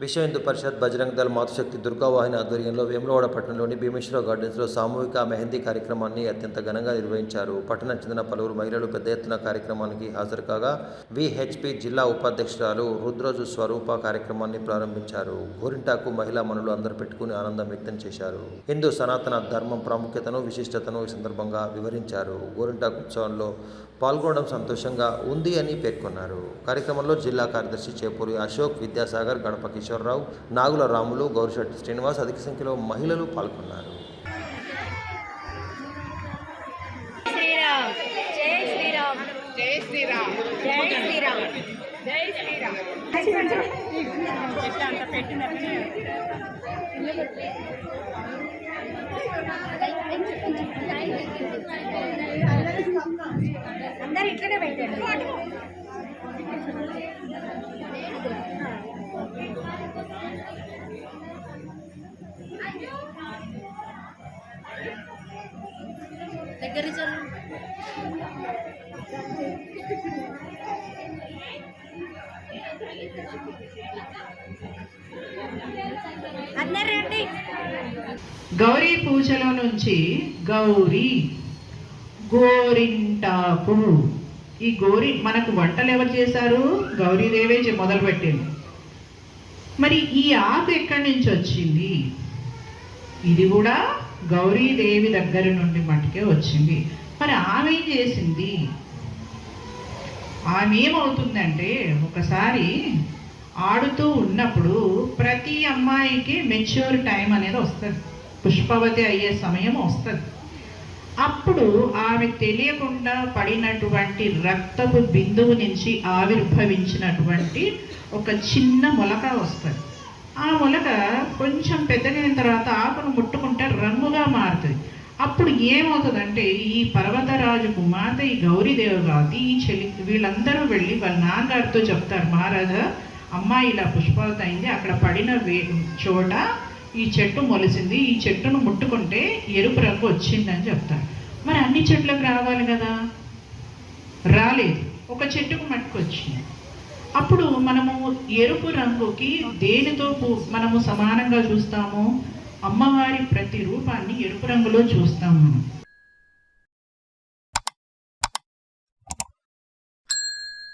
విశ్వ హిందూ పరిషత్ బజరంగ్ దళ్ మాతృశక్తి దుర్గావాహిని ఆధ్వర్యంలో వేములవాడ పట్టణంలోని భీమేశ్వర గార్డెన్స్లో సామూహిక మెహందీ కార్యక్రమాన్ని అత్యంత ఘనంగా నిర్వహించారు. పట్టణం చెందిన పలువురు మహిళలు పెద్ద ఎత్తున కార్యక్రమానికి హాజరు కాగా విహెచ్పి జిల్లా ఉపాధ్యక్షురాలు రుద్రజు స్వరూప కార్యక్రమాన్ని ప్రారంభించారు. గోరింటాకు మహిళా మనులు అందరూ పెట్టుకుని ఆనందం వ్యక్తం చేశారు. హిందూ సనాతన ధర్మం ప్రాముఖ్యతను విశిష్టతను ఈ సందర్భంగా వివరించారు. గోరింటాకు ఉత్సవంలో పాల్గొనడం సంతోషంగా ఉంది అని పేర్కొన్నారు. కార్యక్రమంలో జిల్లా కార్యదర్శి చేపూరి అశోక్, విద్యాసాగర్, గణప కిషోర్రావు, నాగుల రాములు, గౌరిశెట్టి శ్రీనివాస్ అధిక సంఖ్యలో మహిళలు పాల్గొన్నారు. అందరు ఇట్లనే పెట్టండి. దగ్గర చల్లు. అందరు రండి. గౌరీ పూజలో నుంచి గౌరీ గోరింటాకు. ఈ గోరి మనకు వంటలు ఎవరు చేశారు? గౌరీదేవే మొదలుపెట్టింది. మరి ఈ ఆకు ఎక్కడి నుంచి వచ్చింది? ఇది కూడా గౌరీదేవి దగ్గర నుండి మటుకే వచ్చింది. మరి ఆమె ఏం చేసింది? ఆమె ఏమవుతుందంటే, ఒకసారి ఆడుతూ ఉన్నప్పుడు ప్రతి అమ్మాయికి మెచ్యూర్ టైం అనేది వస్తుంది, పుష్పవతి అయ్యే సమయం వస్తుంది. అప్పుడు ఆమె తెలియకుండా పడినటువంటి రక్తపు బిందువు నుంచి ఆవిర్భవించినటువంటి ఒక చిన్న మొలక వస్తుంది. ఆ మొలక కొంచెం పెద్దగైన తర్వాత ఆకును ముట్టుకుంటే రంగుగా మారుతుంది. అప్పుడు ఏమవుతుందంటే, ఈ పర్వతరాజు కుమార్తె ఈ గౌరీదేవి గారి ఈ వీళ్ళందరూ వెళ్ళి వాళ్ళ నాన్నగారితో చెప్తారు, మహారాజా అమ్మాయి ఇలా పుష్పవతి అయింది, అక్కడ పడిన చోట ఈ చెట్టు మొలిసింది, ఈ చెట్టును ముట్టుకుంటే ఎరుపు రంగు వచ్చిందని చెప్తారు. మరి అన్ని చెట్లకు రావాలి కదా, రాలేదు, ఒక చెట్టుకు మట్టుకు వచ్చింది. అప్పుడు మనము ఎరుపు రంగుకి దేనితో మనము సమానంగా చూస్తాము? అమ్మవారి ప్రతి రూపాన్ని ఎరుపు రంగులో చూస్తాము మనం.